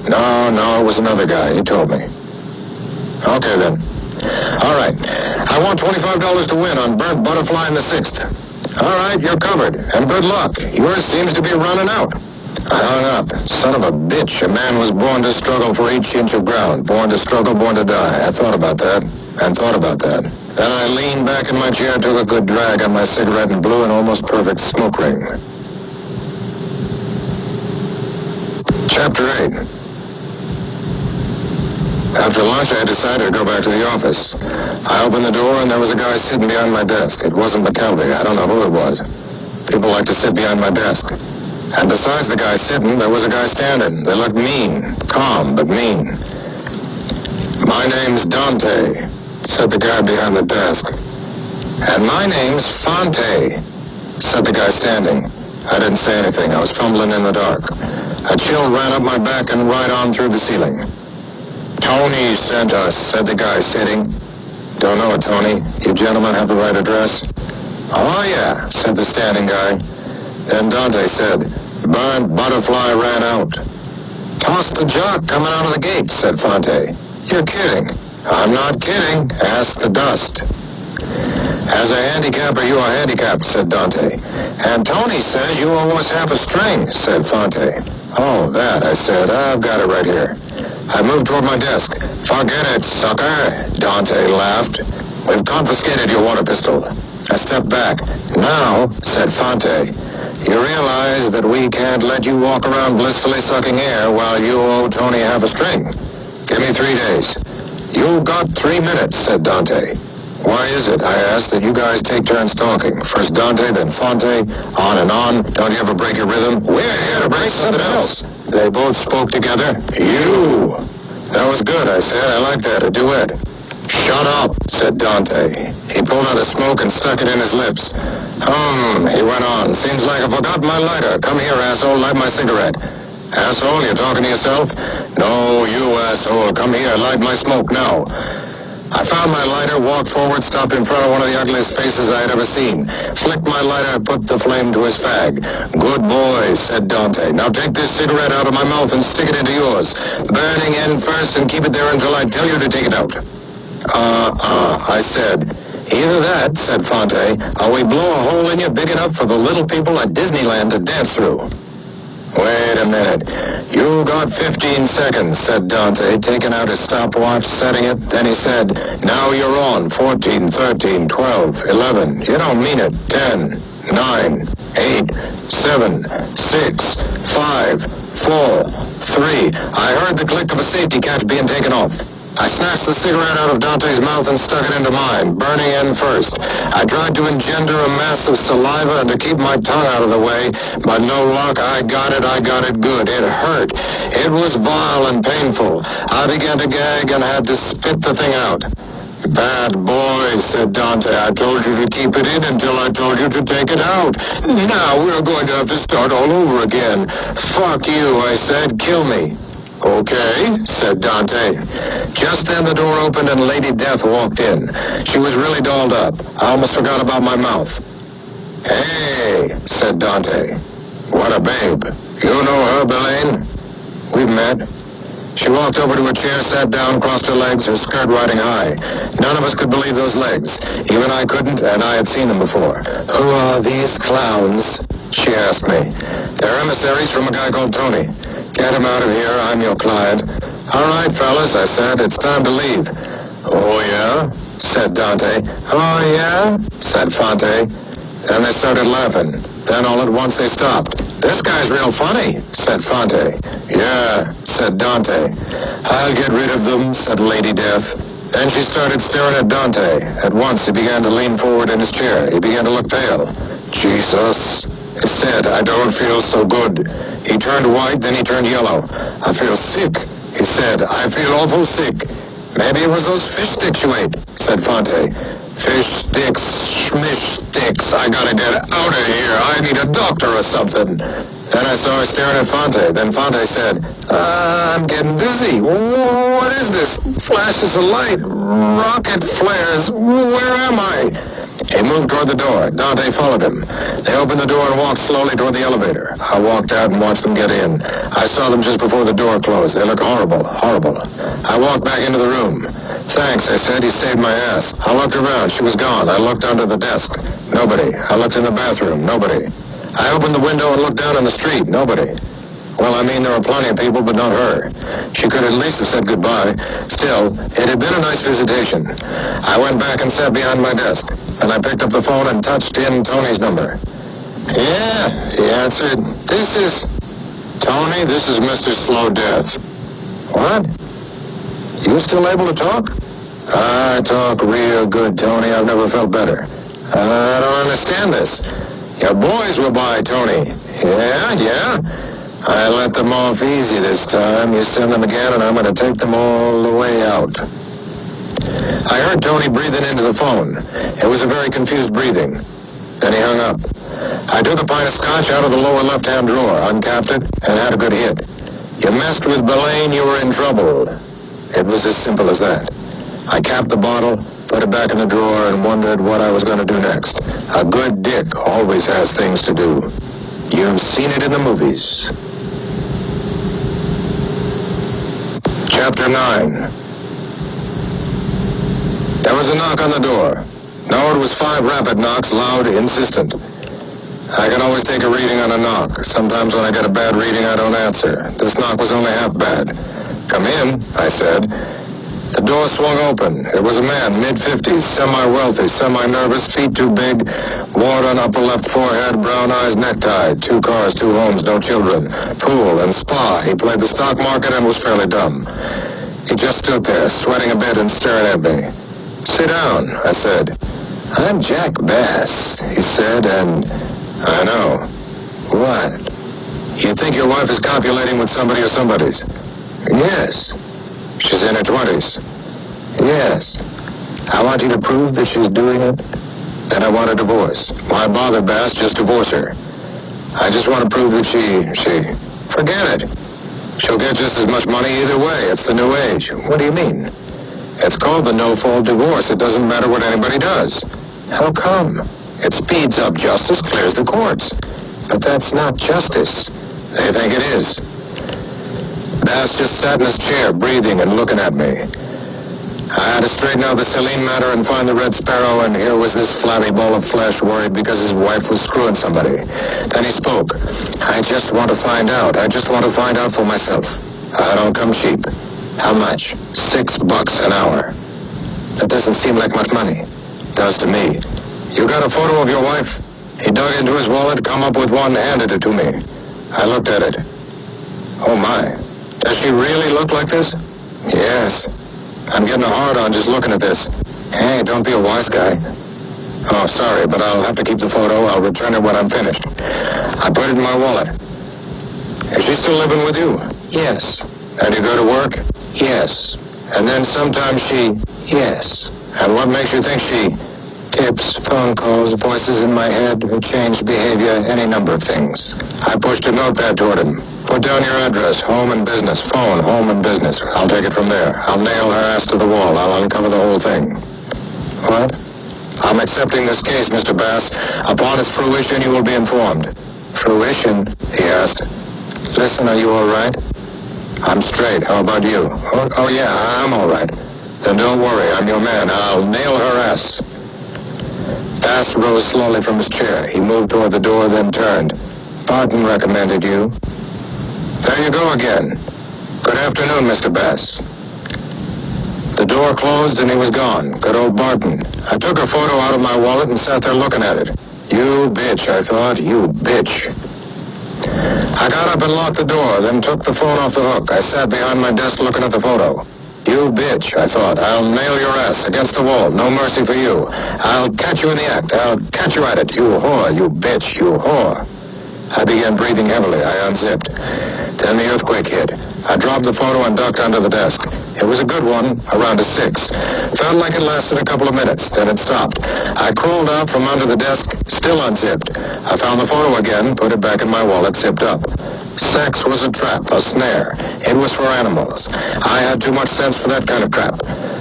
No, it was another guy. He told me. Okay, then. All right. I want $25 to win on Burnt Butterfly in the 6th. All right, you're covered. And good luck. Yours seems to be running out. I hung up. Son of a bitch. A man was born to struggle for each inch of ground. Born to struggle, born to die. I thought about that. Then I leaned back in my chair, took a good drag on my cigarette, and blew an almost perfect smoke ring. Chapter 8. After lunch, I decided to go back to the office. I opened the door, and there was a guy sitting behind my desk. It wasn't McKelvey. I don't know who it was. People like to sit behind my desk. And besides the guy sitting, there was a guy standing. They looked mean. Calm, but mean. My name's Dante, said the guy behind the desk. And my name's Fonte, said the guy standing. I didn't say anything. I was fumbling in the dark. A chill ran up my back and right on through the ceiling. Tony sent us, said the guy sitting. Don't know it, Tony. You gentlemen have the right address? Oh, yeah, said the standing guy. Then Dante said, Burnt Butterfly ran out. Toss the jock coming out of the gate, said Fonte. You're kidding. I'm not kidding. Ask the dust. As a handicapper, you are handicapped, said Dante. And Tony says you owe us half a string, said Fonte. Oh, that, I said. I've got it right here. I moved toward my desk. Forget it, sucker, Dante laughed. We've confiscated your water pistol. I stepped back. Now, said Fonte, you realize that we can't let you walk around blissfully sucking air while you owe Tony half a string. Give me 3 days. You've got 3 minutes, said Dante. Why is it, I asked, that you guys take turns talking? First Dante, then Fonte, on and on. Don't you ever break your rhythm? We're here to break something else. They both spoke together. You. That was good, I said. I like that, a duet. Shut up, said Dante. He pulled out a smoke and stuck it in his lips. He went on. Seems like I forgot my lighter. Come here, asshole, light my cigarette. Asshole, you talking to yourself? No, you asshole. Come here, light my smoke now. I found my lighter, walked forward, stopped in front of one of the ugliest faces I had ever seen. Flicked my lighter, put the flame to his fag. Good boy, said Dante. Now take this cigarette out of my mouth and stick it into yours. Burning end first and keep it there until I tell you to take it out. I said. Either that, said Fonte, or we blow a hole in you big enough for the little people at Disneyland to dance through. Wait a minute. You got 15 seconds, said Dante, taking out his stopwatch, setting it. Then he said, now you're on. 14, 13, 12, 11. You don't mean it. 10, 9, 8, 7, 6, 5, 4, 3. I heard the click of a safety catch being taken off. I snatched the cigarette out of Dante's mouth and stuck it into mine, burning end first. I tried to engender a mass of saliva and to keep my tongue out of the way, but no luck. I got it good. It hurt. It was vile and painful. I began to gag and had to spit the thing out. Bad boy, said Dante. I told you to keep it in until I told you to take it out. Now we're going to have to start all over again. Fuck you, I said. Kill me. Okay, said Dante. Just then the door opened and Lady Death walked in. She was really dolled up. I almost forgot about my mouth. Hey, said Dante. What a babe. You know her, Belaine? We've met. She walked over to a chair, sat down, crossed her legs, her skirt riding high. None of us could believe those legs. Even I couldn't, and I had seen them before. Who are these clowns? She asked me. They're emissaries from a guy called Tony. Get him out of here. I'm your client. All right, fellas, I said. It's time to leave. Oh, yeah? Said Dante. Oh, yeah? Said Fonte. Then they started laughing. Then all at once they stopped. This guy's real funny, said Fonte. Yeah, said Dante. I'll get rid of them, said Lady Death. Then she started staring at Dante. At once he began to lean forward in his chair. He began to look pale. Jesus, he said, I don't feel so good. He turned white, then he turned yellow. I feel sick, he said. I feel awful sick. Maybe it was those fish sticks you ate, said Fonte. Fish sticks, schmish sticks. I gotta get out of here. I need a doctor or something. Then I saw her staring at Fonte. Then Fonte said, I'm getting dizzy. What is this? Flashes of light, rocket flares. Where am I? He moved toward the door. Dante followed him. They opened the door and walked slowly toward the elevator. I walked out and watched them get in. I saw them just before the door closed. They looked horrible, horrible. I walked back into the room. Thanks, I said. You saved my ass. I looked around. She was gone. I looked under the desk. Nobody. I looked in the bathroom. Nobody. I opened the window and looked down on the street. Nobody. Well, I mean, there were plenty of people, but not her. She could at least have said goodbye. Still, it had been a nice visitation. I went back and sat behind my desk. Then I picked up the phone and touched in Tony's number. Yeah, he answered. This is... Tony, this is Mr. Slow Death. What? You still able to talk? I talk real good, Tony. I've never felt better. I don't understand this. Your boys were by, Tony. Yeah. I let them off easy this time. You send them again, and I'm going to take them all the way out. I heard Tony breathing into the phone. It was a very confused breathing. Then he hung up. I took a pint of scotch out of the lower left-hand drawer, uncapped it, and had a good hit. You messed with Belaine, you were in trouble. It was as simple as that. I capped the bottle, put it back in the drawer, and wondered what I was going to do next. A good dick always has things to do. You've seen it in the movies. Chapter 9. There was a knock on the door. No, it was 5 rapid knocks, loud, insistent. I can always take a reading on a knock. Sometimes when I get a bad reading, I don't answer. This knock was only half bad. Come in, I said. The door swung open. It was a man, mid-50s, semi-wealthy, semi-nervous, feet too big, wart on upper left forehead, brown eyes, necktie, 2 cars, 2 homes, no children, pool and spa. He played the stock market and was fairly dumb. He just stood there, sweating a bit and staring at me. Sit down, I said. I'm Jack Bass, he said, and I know. What? You think your wife is copulating with somebody or somebody's? Yes. She's in her 20s. Yes. I want you to prove that she's doing it. Then I want a divorce. Why bother, Bass? Just divorce her. I just want to prove that she... Forget it. She'll get just as much money either way. It's the new age. What do you mean? It's called the no-fault divorce. It doesn't matter what anybody does. How come? It speeds up justice, clears the courts. But that's not justice. They think it is. Bass just sat in his chair, breathing and looking at me. I had to straighten out the Celine matter and find the Red Sparrow, and here was this flabby ball of flesh worried because his wife was screwing somebody. Then he spoke. I just want to find out. I just want to find out for myself. I don't come cheap. How much? $6 an hour. That doesn't seem like much money. Does to me. You got a photo of your wife? He dug into his wallet, come up with one, handed it to me. I looked at it. Oh, my. Does she really look like this? Yes. I'm getting a hard-on just looking at this. Hey, don't be a wise guy. Oh, sorry, but I'll have to keep the photo. I'll return it when I'm finished. I put it in my wallet. Is she still living with you? Yes. And you go to work? Yes. And then sometimes she... Yes. And what makes you think she... Tips, phone calls, voices in my head, changed behavior, any number of things. I pushed a notepad toward him. Put down your address, home and business, phone, home and business. I'll take it from there. I'll nail her ass to the wall. I'll uncover the whole thing. What? I'm accepting this case, Mr. Bass. Upon its fruition, you will be informed. Fruition? He asked. Listen, are you all right? I'm straight. How about you? Oh yeah, I'm all right. Then don't worry. I'm your man. I'll nail her ass. Bass rose slowly from his chair. He moved toward the door, then turned. Barton recommended you. There you go again. Good afternoon, Mr. Bass. The door closed and he was gone. Good old Barton. I took a photo out of my wallet and sat there looking at it. You bitch, I thought. You bitch. I got up and locked the door, then took the phone off the hook. I sat behind my desk looking at the photo. You bitch, I thought. I'll nail your ass against the wall. No mercy for you. I'll catch you in the act. I'll catch you at it. You whore, you bitch, you whore. I began breathing heavily. I unzipped. Then the earthquake hit. I dropped the photo and ducked under the desk. It was a good one, around a 6. Felt like it lasted a couple of minutes. Then it stopped. I crawled out from under the desk, still unzipped. I found the photo again, put it back in my wallet, zipped up. Sex was a trap, a snare. It was for animals. I had too much sense for that kind of crap.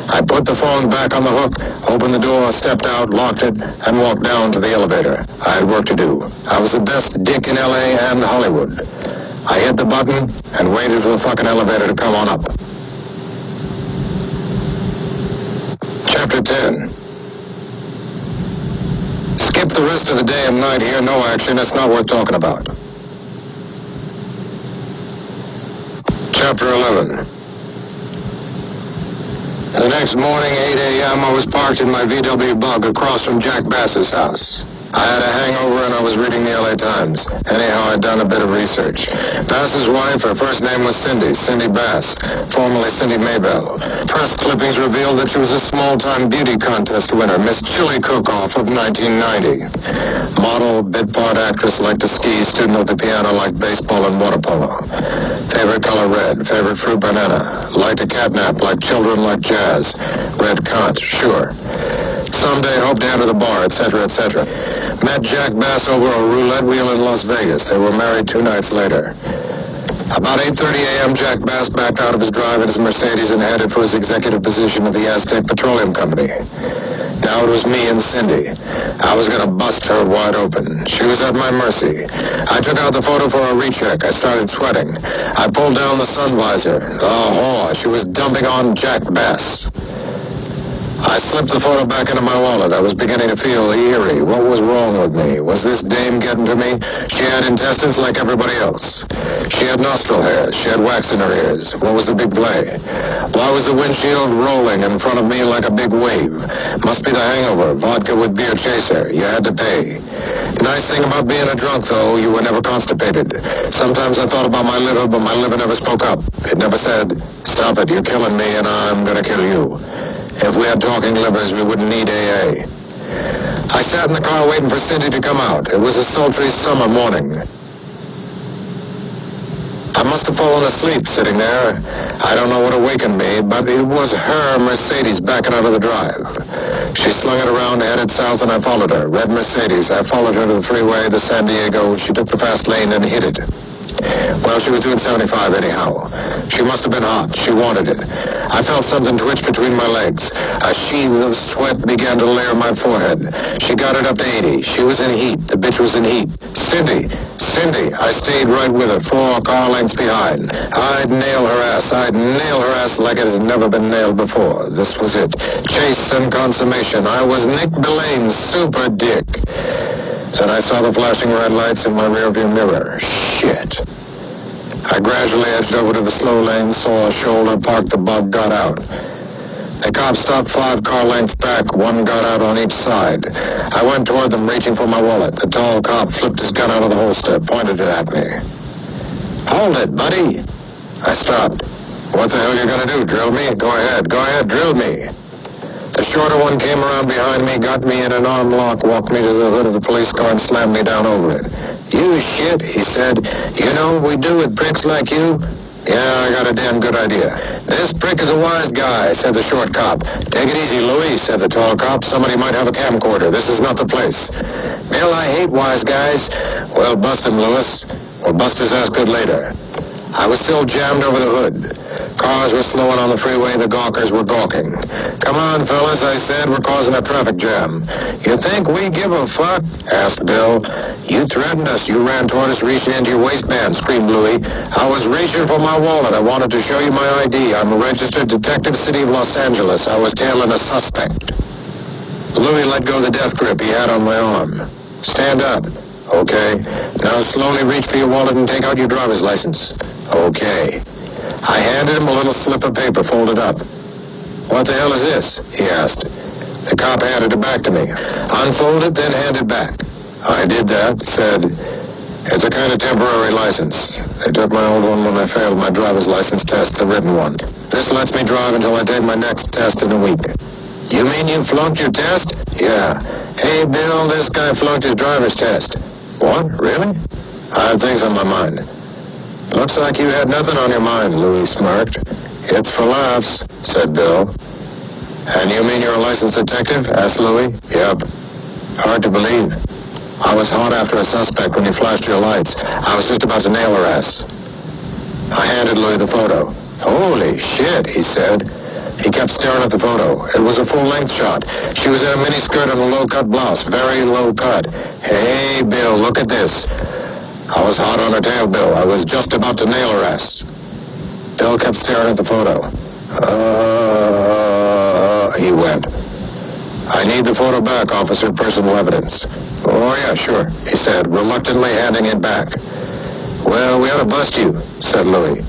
I put the phone back on the hook, opened the door, stepped out, locked it, and walked down to the elevator. I had work to do. I was the best dick in L.A. and Hollywood. I hit the button and waited for the fucking elevator to come on up. Chapter 10. Skip the rest of the day and night here, no action, it's not worth talking about. Chapter 11. The next morning, 8 a.m., I was parked in my VW Bug across from Jack Bass's house. I had a hangover and I was reading the LA Times. Anyhow, I'd done a bit of research. Bass's wife, her first name was Cindy Bass, formerly Cindy Maybell. Press clippings revealed that she was a small-time beauty contest winner, Miss Chili Cook-Off of 1990. Model, bit-part actress, liked to ski, student of the piano, liked baseball and water polo. Favorite color red, favorite fruit banana. Liked a catnap, liked children, liked jazz. Read Kant, sure. Someday hope to enter the bar, etc., etc. Met Jack Bass over a roulette wheel in Las Vegas. They were married 2 nights later. About 8:30 a.m., Jack Bass backed out of his drive in his Mercedes and headed for his executive position at the Aztec Petroleum Company. Now it was me and Cindy. I was going to bust her wide open. She was at my mercy. I took out the photo for a recheck. I started sweating. I pulled down the sun visor. The whore, she was dumping on Jack Bass. I slipped the photo back into my wallet. I was beginning to feel eerie. What was wrong with me? Was this dame getting to me? She had intestines like everybody else. She had nostril hairs. She had wax in her ears. What was the big play? Why was the windshield rolling in front of me like a big wave? Must be the hangover. Vodka with beer chaser. You had to pay. Nice thing about being a drunk, though, you were never constipated. Sometimes I thought about my liver, but my liver never spoke up. It never said, "Stop it, you're killing me and I'm gonna kill you." If we had talking livers, we wouldn't need AA. I sat in the car waiting for Cindy to come out. It was a sultry summer morning. I must have fallen asleep sitting there. I don't know what awakened me, but it was her Mercedes backing out of the drive. She slung it around, headed south, and I followed her. Red Mercedes. I followed her to the freeway, the San Diego. She took the fast lane and hit it. Well, she was doing 75 anyhow. She must have been hot. She wanted it. I felt something twitch between my legs. A sheath of sweat began to layer my forehead. She got it up to 80. She was in heat. The bitch was in heat. Cindy. I stayed right with her, 4 car lengths behind. I'd nail her ass. I'd nail her ass like it had never been nailed before. This was it. Chase and consummation. I was Nick Bellane's super dick. Then I saw the flashing red lights in my rearview mirror. Shit. I gradually edged over to the slow lane, saw a shoulder, parked the Bug, got out. The cops stopped 5 car lengths back. 1 got out on each side. I went toward them, reaching for my wallet. The tall cop flipped his gun out of the holster, pointed it at me. "Hold it, buddy." I stopped. "What the hell you gonna do, drill me? Go ahead, drill me." The shorter one came around behind me, got me in an arm lock, walked me to the hood of the police car and slammed me down over it. "You shit," he said. "You know what we do with pricks like you?" "Yeah, I got a damn good idea." "This prick is a wise guy," said the short cop. "Take it easy, Louis," said the tall cop. "Somebody might have a camcorder. This is not the place." "Bill, I hate wise guys." "Well, bust him, Louis. We'll bust his ass good later." I was still jammed over the hood. Cars were slowing on the freeway. The gawkers were gawking. "Come on, fellas," I said. "We're causing a traffic jam." "You think we give a fuck?" asked Bill. "You threatened us. You ran toward us, reaching into your waistband," screamed Louis. "I was reaching for my wallet. I wanted to show you my ID. I'm a registered detective, City of Los Angeles. I was tailing a suspect." Louis let go the death grip he had on my arm. "Stand up." "Okay. Now slowly reach for your wallet and take out your driver's license." "Okay." I handed him a little slip of paper folded up. "What the hell is this?" he asked. The cop handed it back to me. "Unfold it, then hand it back." I did that, said, "It's a kind of temporary license. They took my old one when I failed my driver's license test, the written one. This lets me drive until I take my next test in a week." "You mean you flunked your test?" "Yeah." "Hey, Bill, this guy flunked his driver's test." "What? Really?" "I have things on my mind." "Looks like you had nothing on your mind," Louis smirked. "It's for laughs," said Bill. "And you mean you're a licensed detective?" asked Louis. "Yep." "Hard to believe. I was hot after a suspect when you flashed your lights. I was just about to nail her ass." I handed Louis the photo. "Holy shit," he said. He kept staring at the photo. It was a full-length shot. She was in a miniskirt and a low-cut blouse, very low-cut. Hey, Bill, look at this. I was hot on her tail, Bill. I was just about to nail her ass. Bill kept staring at the photo. He went. I need the photo back, officer, personal evidence. Oh, yeah, sure, he said, reluctantly handing it back. Well, we ought to bust you, said Louis.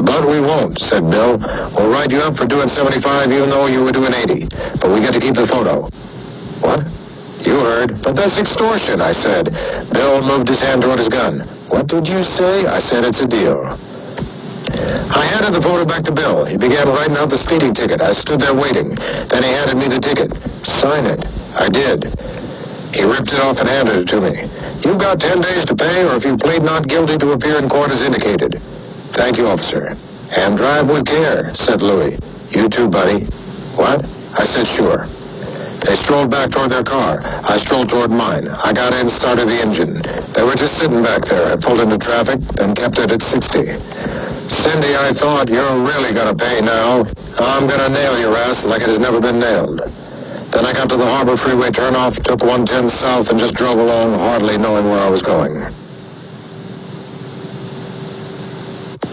But we won't, said Bill. We'll write you up for doing 75 even though you were doing 80. But we get to keep the photo. What? You heard. But that's extortion, I said. Bill moved his hand toward his gun. What did you say? I said it's a deal. I handed the photo back to Bill. He began writing out the speeding ticket. I stood there waiting. Then he handed me the ticket. Sign it. I did. He ripped it off and handed it to me. You've got 10 days to pay, or if you plead not guilty to appear in court as indicated. Thank you, officer. And drive with care, said Louis. You too, buddy. What? I said sure. They strolled back toward their car. I strolled toward mine. I got in, started the engine. They were just sitting back there. I pulled into traffic, then kept it at 60. Cindy, I thought, you're really gonna pay now. I'm gonna nail your ass like it has never been nailed. Then I got to the Harbor Freeway turnoff, took 110 south, and just drove along, hardly knowing where I was going.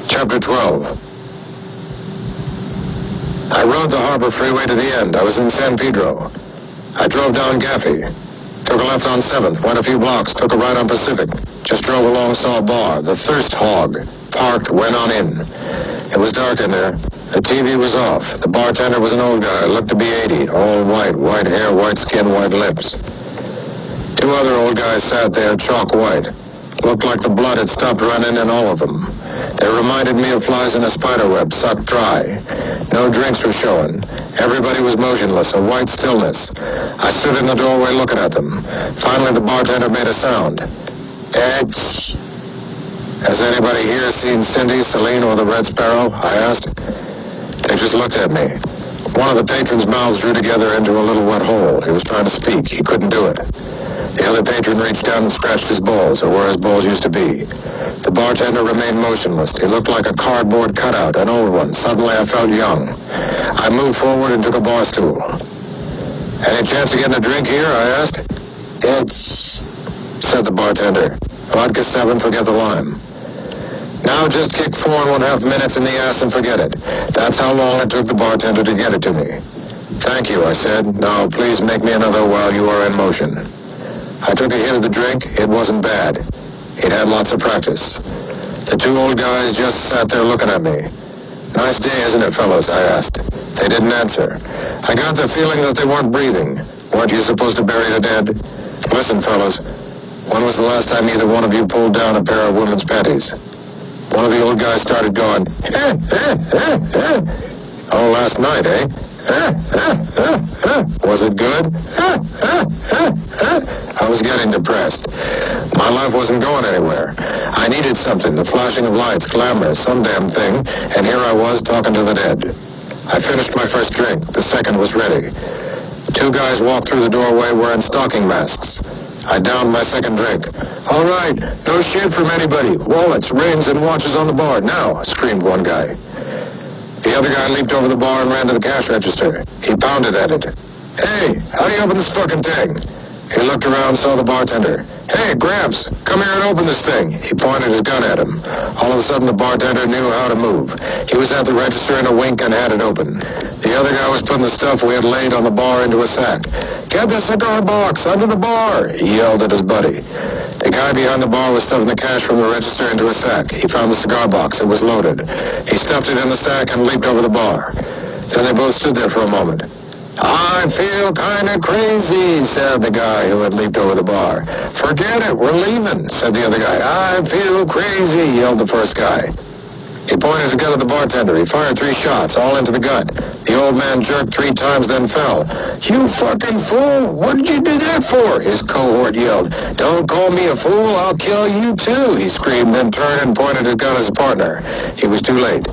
Chapter 12. I rode the Harbor Freeway to the end. I was in San Pedro. I drove down Gaffey. Took a left on 7th, went a few blocks, took a right on Pacific. Just drove along, saw a bar, the Thirst Hog. Parked, went on in. It was dark in there. The TV was off. The bartender was an old guy, looked to be 80, all white hair, white skin, white lips. 2 other old guys sat there, chalk white. Looked like the blood had stopped running in all of them. They reminded me of flies in a spider web, sucked dry. No drinks were showing. Everybody was motionless, a white stillness. I stood in the doorway looking at them. Finally, the bartender made a sound. Eggs. Has anybody here seen Cindy, Celine, or the Red Sparrow? I asked. They just looked at me. One of the patrons' mouths drew together into a little wet hole. He was trying to speak. He couldn't do it. The other patron reached down and scratched his balls, or where his balls used to be. The bartender remained motionless. He looked like a cardboard cutout, an old one. Suddenly, I felt young. I moved forward and took a bar stool. Any chance of getting a drink here? I asked. It's, said the bartender. Vodka 7, forget the lime. Now just kick 4.5 minutes in the ass and forget it. That's how long it took the bartender to get it to me. Thank you, I said. Now, please make me another while you are in motion. I took a hit of the drink. It wasn't bad. He'd had lots of practice. The 2 old guys just sat there looking at me. Nice day, isn't it, fellows? I asked. They didn't answer. I got the feeling that they weren't breathing. Weren't you supposed to bury the dead? Listen, fellows. When was the last time either one of you pulled down a pair of women's panties? One of the old guys started going, Oh, last night, eh? Was it good? I was getting depressed. My life wasn't going anywhere. I needed something, the flashing of lights, glamour, some damn thing, and here I was talking to the dead. I finished my first drink. The second was ready. 2 guys walked through the doorway wearing stocking masks. I downed my second drink. All right, no shit from anybody. Wallets, rings, and watches on the bar. Now, screamed one guy. The other guy leaped over the bar and ran to the cash register. He pounded at it. Hey, how do you open this fucking thing? He looked around, saw the bartender. Hey, Gramps, come here and open this thing. He pointed his gun at him. All of a sudden, the bartender knew how to move. He was at the register in a wink and had it open. The other guy was putting the stuff we had laid on the bar into a sack. Get the cigar box under the bar, he yelled at his buddy. The guy behind the bar was stuffing the cash from the register into a sack. He found the cigar box. It was loaded. He stuffed it in the sack and leaped over the bar. Then they both stood there for a moment. I feel kind of crazy, said the guy who had leaped over the bar. Forget it, we're leaving, said the other guy. I feel crazy, yelled the first guy. He pointed his gun at the bartender. He fired 3 shots, all into the gut. The old man jerked 3 times, then fell. You fucking fool! What did you do that for? His cohort yelled. Don't call me a fool, I'll kill you too, he screamed, then turned and pointed his gun at his partner. He was too late.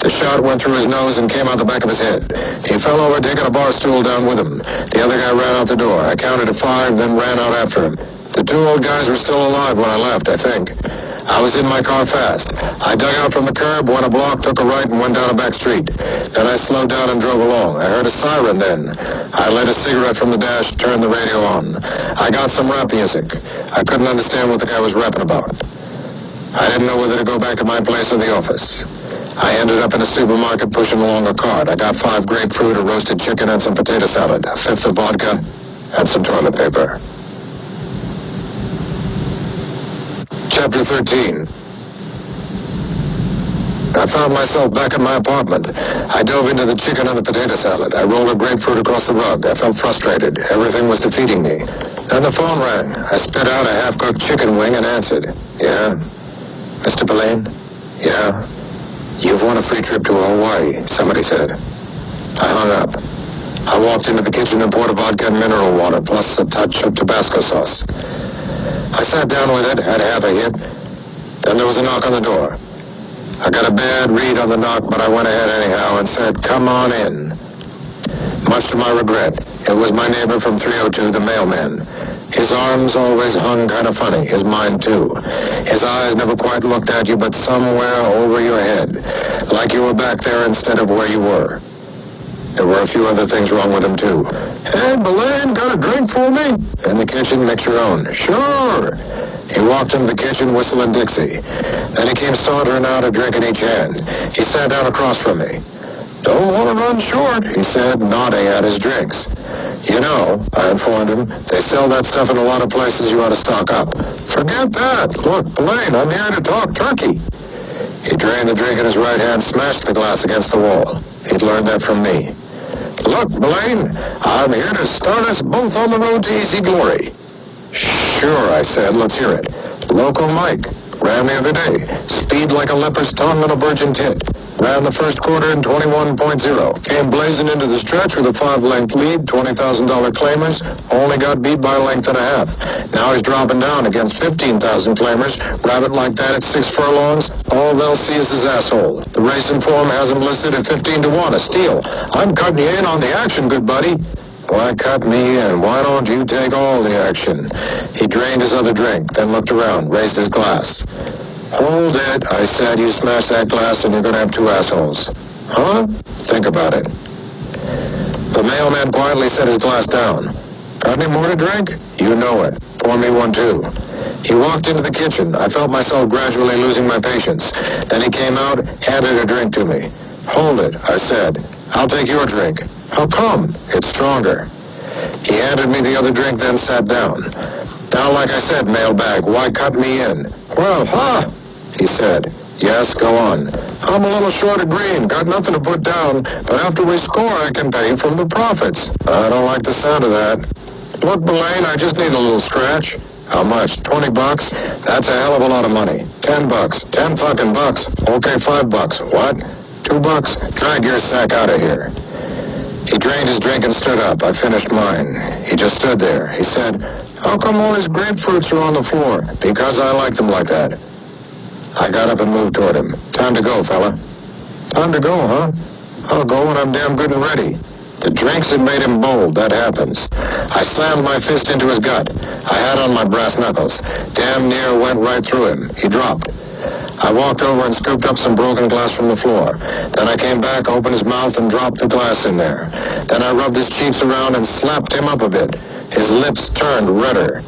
The shot went through his nose and came out the back of his head. He fell over, taking a bar stool down with him. The other guy ran out the door. I counted to 5, then ran out after him. The two old guys were still alive when I left, I think. I was in my car fast. I dug out from the curb, went a block, took a right, and went down a back street. Then I slowed down and drove along. I heard a siren then. I lit a cigarette from the dash, turned the radio on. I got some rap music. I couldn't understand what the guy was rapping about. I didn't know whether to go back to my place or the office. I ended up in a supermarket pushing along a cart. I got 5 grapefruit, a roasted chicken, and some potato salad, a fifth of vodka, and some toilet paper. Chapter 13. I found myself back at my apartment. I dove into the chicken and the potato salad. I rolled a grapefruit across the rug. I felt frustrated. Everything was defeating me. Then the phone rang. I spit out a half-cooked chicken wing and answered. Yeah? Mr. Belaine? Yeah? You've won a free trip to Hawaii, somebody said. I hung up. I walked into the kitchen and poured a vodka and mineral water, plus a touch of Tabasco sauce. I sat down with it, had half a hit. Then there was a knock on the door. I got a bad read on the knock, but I went ahead anyhow and said, "Come on in." Much to my regret, it was my neighbor from 302, the mailman. His arms always hung kind of funny, his mind too. His eyes never quite looked at you, but somewhere over your head, like you were back there instead of where you were. There were a few other things wrong with him too. "Hey, Belaine, got a drink for me?" "In the kitchen, mix your own." "Sure." He walked into the kitchen, whistling Dixie. Then he came sauntering out, a drink in each hand. He sat down across from me. "Don't want to run short," he said, nodding at his drinks. "You know," I informed him, "they sell that stuff in a lot of places. You ought to stock up." "Forget that. Look, Belaine, I'm here to talk turkey." He drained the drink in his right hand, smashed the glass against the wall. He'd learned that from me. "Look, Belaine, I'm here to start us both on the road to easy glory." "Sure," I said. "Let's hear it." "Local Mike. Ran the other day. Speed like a leopard's tongue on a virgin tit. Ran the first quarter in 21.0. Came blazing into the stretch with a 5-length lead, $20,000 claimers. Only got beat by a length and a half. Now he's dropping down against 15,000 claimers. Rabbit like that at 6 furlongs. All they'll see is his asshole. The racing form has him listed at 15-1, a steal. I'm cutting you in on the action, good buddy." "Why cut me in? Why don't you take all the action?" He drained his other drink, then looked around, raised his glass. "Hold it," I said. "You smash that glass and you're going to have 2 assholes." "Huh?" "Think about it." The mailman quietly set his glass down. "Got any more to drink?" "You know it. Pour me one, too." He walked into the kitchen. I felt myself gradually losing my patience. Then he came out, handed a drink to me. "Hold it," I said. "I'll take your drink." "How come?" "It's stronger." He handed me the other drink, then sat down. "Now, like I said, mailbag, why cut me in?" "Well, he said. "Yes, go on." "I'm a little short of green, got nothing to put down, but after we score, I can pay from the profits." "I don't like the sound of that." "Look, Belaine, I just need a little scratch." "How much? $20? That's a hell of a lot of money." $10. 10 fucking bucks. Okay, $5. What? $2. Drag your sack out of here. He drained his drink and stood up. I finished mine. He just stood there. He said, "How come all his grapefruits are on the floor?" "Because I like them like that." I got up and moved toward him. "Time to go, fella." "Time to go, huh?" "I'll go when I'm damn good and ready." The drinks had made him bold. That happens. I slammed my fist into his gut. I had on my brass knuckles. Damn near went right through him. He dropped. I walked over and scooped up some broken glass from the floor. Then I came back, opened his mouth, and dropped the glass in there. Then I rubbed his cheeks around and slapped him up a bit. His lips turned redder.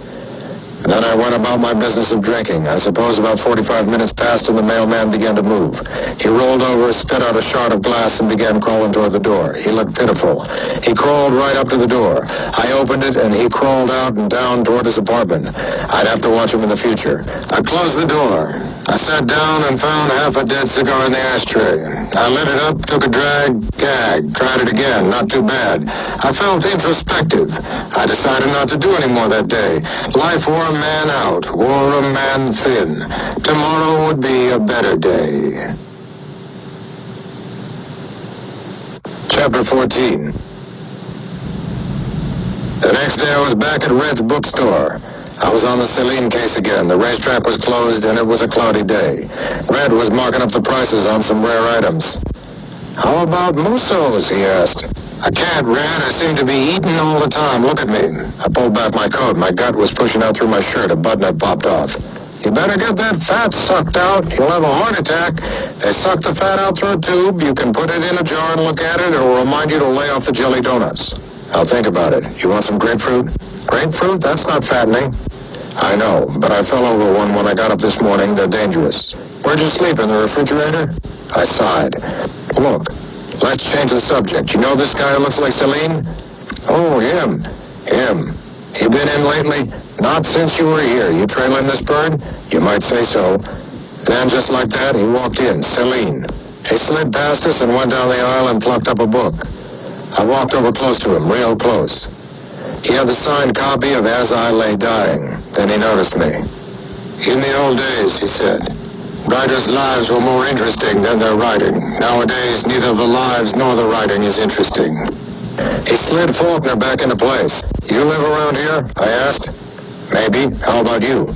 Then I went about my business of drinking. I suppose about 45 minutes passed and the mailman began to move. He rolled over, spit out a shard of glass, and began crawling toward the door. He looked pitiful. He crawled right up to the door. I opened it, and he crawled out and down toward his apartment. I'd have to watch him in the future. I closed the door. I sat down and found half a dead cigar in the ashtray. I lit it up, took a drag, gagged, tried it again, not too bad. I felt introspective. I decided not to do any more that day. Life wore a man out, wore a man thin. Tomorrow would be a better day. Chapter 14. The next day I was back at Red's bookstore. I was on the Celine case again. The racetrack was closed and it was a cloudy day. Red was marking up the prices on some rare items. "How about Musso's?" he asked. I can't, Red. I seem to be eating all the time. Look at me. I pulled back my coat. My gut was pushing out through my shirt. A button had popped off. You better get that fat sucked out. You'll have a heart attack. They suck the fat out through a tube. You can put it in a jar and look at it. It'll remind you to lay off the jelly donuts. I'll think about it. You want some grapefruit? Grapefruit? That's not fattening. I know, but I fell over one when I got up this morning. They're dangerous. Where'd you sleep, in the refrigerator? I sighed. Look, let's change the subject. You know this guy who looks like Celine? Oh, him. You been in lately? Not since you were here. You trailing this bird? You might say so. Then, just like that, he walked in. Celine. He slid past us and went down the aisle and plucked up a book. I walked over close to him, real close. He had the signed copy of As I Lay Dying. Then he noticed me. In the old days, he said, writers' lives were more interesting than their writing. Nowadays, neither the lives nor the writing is interesting. He slid Faulkner back into place. You live around here? I asked. Maybe. How about you?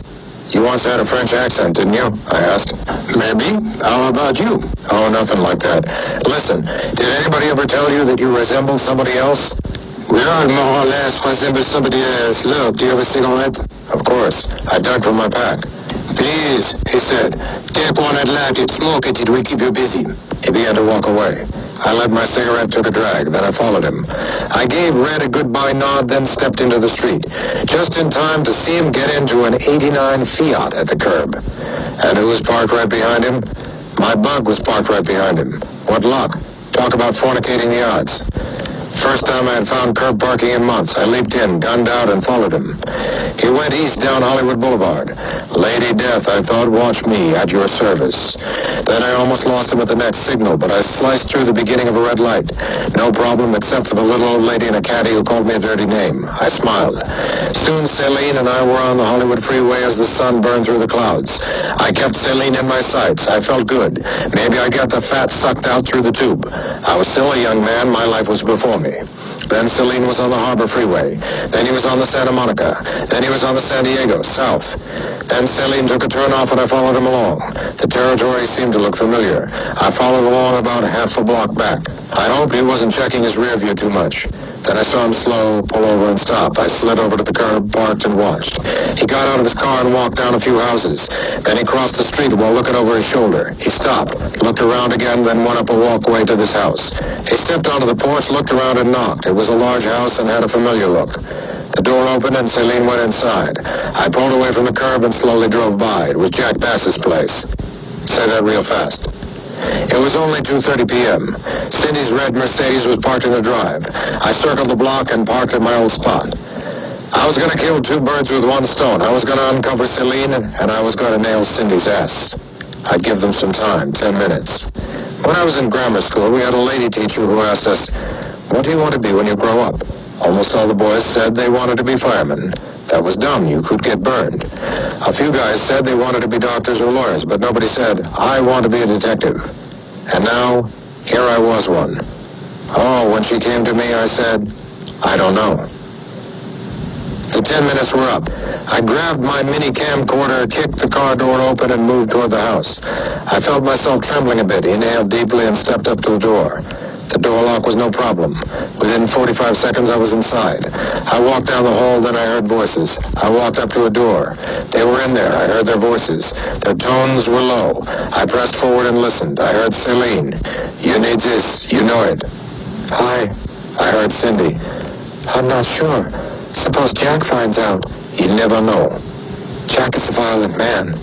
You once had a French accent, didn't you? I asked. Maybe. How about you? Oh, nothing like that. Listen, did anybody ever tell you that you resemble somebody else? We all more or less resemble somebody else. Look, do you have a cigarette? Of course. I dug from my pack. Please, he said, take one and light it, smoke it, it will keep you busy. He began to walk away. I lit my cigarette, took a drag, then I followed him. I gave Red a goodbye nod, then stepped into the street, just in time to see him get into an '89 Fiat at the curb. And who was parked right behind him? My bug was parked right behind him. What luck. Talk about fornicating the odds. First time I had found curb parking in months. I leaped in, gunned out, and followed him. He went east down Hollywood Boulevard. Lady Death, I thought, watch me, at your service. Then I almost lost him at the next signal, but I sliced through the beginning of a red light. No problem, except for the little old lady in a caddy who called me a dirty name. I smiled. Soon Celine and I were on the Hollywood freeway as the sun burned through the clouds. I kept Celine in my sights. I felt good. Maybe I'd get the fat sucked out through the tube. I was still a young man. My life was before me. Then Celine was on the Harbor Freeway. Then he was on the Santa Monica. Then he was on the San Diego, south. Then Celine took a turn off and I followed him along. The territory seemed to look familiar. I followed along about half a block back. I hoped he wasn't checking his rear view too much. Then I saw him slow, pull over and stop. I slid over to the curb, parked and watched. He got out of his car and walked down a few houses. Then he crossed the street while looking over his shoulder. He stopped, looked around again, then went up a walkway to this house. He stepped onto the porch, looked around and knocked. It was a large house and had a familiar look. The door opened and Celine went inside. I pulled away from the curb and slowly drove by. It was Jack Bass's place. Say that real fast. It was only 2:30 p.m. Cindy's red Mercedes was parked in the drive. I circled the block and parked at my old spot. I was going to kill two birds with one stone. I was going to uncover Celine, and I was going to nail Cindy's ass. I'd give them some time, 10 minutes. When I was in grammar school, we had a lady teacher who asked us, what do you want to be when you grow up? Almost all the boys said they wanted to be firemen. That was dumb. You could get burned. A few guys said they wanted to be doctors or lawyers, but nobody said, I want to be a detective. And now, here I was one. Oh, when she came to me, I said, I don't know. The 10 minutes were up. I grabbed my mini camcorder, kicked the car door open, and moved toward the house. I felt myself trembling a bit, inhaled deeply, and stepped up to the door. The door lock was no problem. Within 45 seconds, I was inside. I walked down the hall, then I heard voices. I walked up to a door. They were in there. I heard their voices. Their tones were low. I pressed forward and listened. I heard Celine. You need this. You know it. Hi. I heard Cindy. I'm not sure. Suppose Jack finds out. You never know. Jack is a violent man.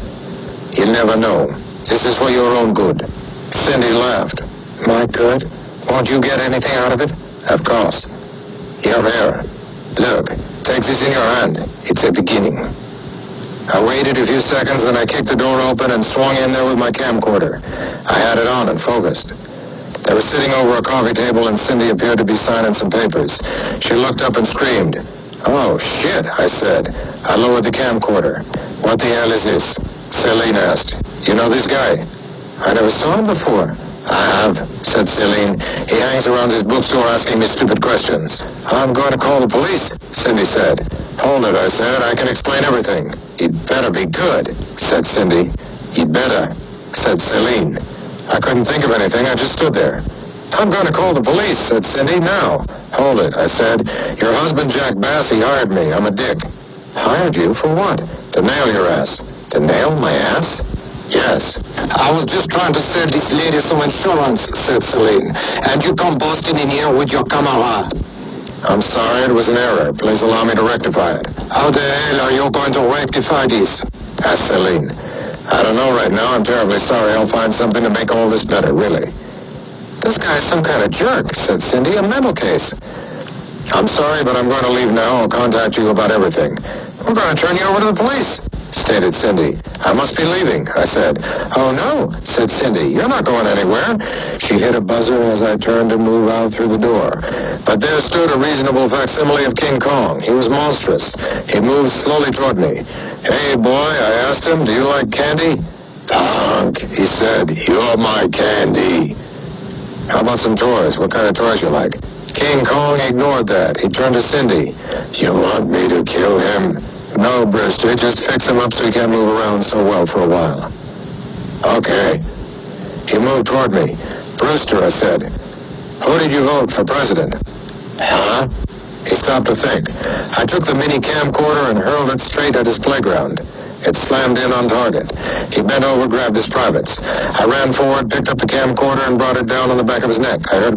You never know. This is for your own good. Cindy laughed. My good? Won't you get anything out of it? Of course. Here. Look, take this in your hand. It's a beginning. I waited a few seconds, then I kicked the door open and swung in there with my camcorder. I had it on and focused. They were sitting over a coffee table and Cindy appeared to be signing some papers. She looked up and screamed. Oh, shit, I said. I lowered the camcorder. What the hell is this? Celine asked. You know this guy? I never saw him before. I have, said Celine. He hangs around his bookstore asking me stupid questions. I'm going to call the police, Cindy said. Hold it, I said. I can explain everything. You'd better be good, said Cindy. You'd better, said Celine. I couldn't think of anything. I just stood there. I'm going to call the police, said Cindy. Now. Hold it, I said. Your husband, Jack Bassey, hired me. I'm a dick. Hired you for what? To nail your ass. To nail my ass? Yes. I was just trying to sell this lady some insurance, said Celine. And you come busting in here with your camera. I'm sorry, it was an error. Please allow me to rectify it. How the hell are you going to rectify this? Asked Celine. I don't know right now. I'm terribly sorry. I'll find something to make all this better, really. This guy's some kind of jerk, said Cindy. A mental case. I'm sorry, but I'm going to leave now. I'll contact you about everything. We're going to turn you over to the police, stated Cindy. I must be leaving, I said. Oh, no, said Cindy. You're not going anywhere. She hit a buzzer as I turned to move out through the door. But there stood a reasonable facsimile of King Kong. He was monstrous. He moved slowly toward me. Hey, boy, I asked him, do you like candy? Punk, he said. You're my candy. How about some toys? What kind of toys you like? King Kong ignored that. He turned to Cindy. You want me to kill him? No, Brewster. Just fix him up so he can't move around so well for a while. Okay. He moved toward me. Brewster, I said. Who did you vote for president? Huh? He stopped to think. I took the mini camcorder and hurled it straight at his playground. It slammed in on target. He bent over, grabbed his privates. I ran forward, picked up the camcorder, and brought it down on the back of his neck. I heard